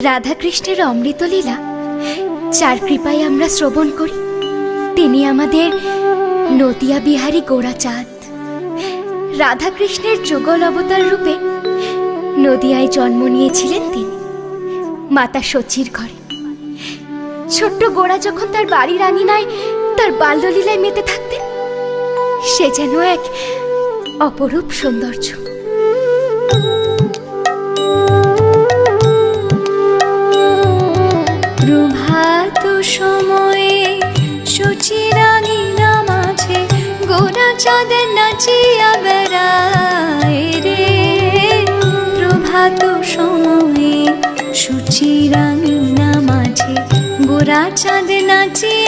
রাধাকৃষ্ণের অমৃতলীলা যার কৃপায় আমরা শ্রবণ করি, তিনি আমাদের নদিয়া বিহারী গোরাচাঁদ। রাধাকৃষ্ণের যুগল অবতার রূপে নদিয়ায় জন্ম নিয়েছিলেন তিনি, মাতা সচির ঘরে। ছোট্ট গোরা যখন তার বাড়ির আঙিনায় তার বাল্যলীলায় মেতে থাকতেন, সে যেন এক অপরূপ সৌন্দর্য। প্রভাত সময়ে সচির আঙিনা মাঝে গোরাচাঁদ নাচিয়া বেড়ায় রে। প্রভাত সময়ে সচির আঙিনা মাঝে গোরাচাঁদ নাচিয়া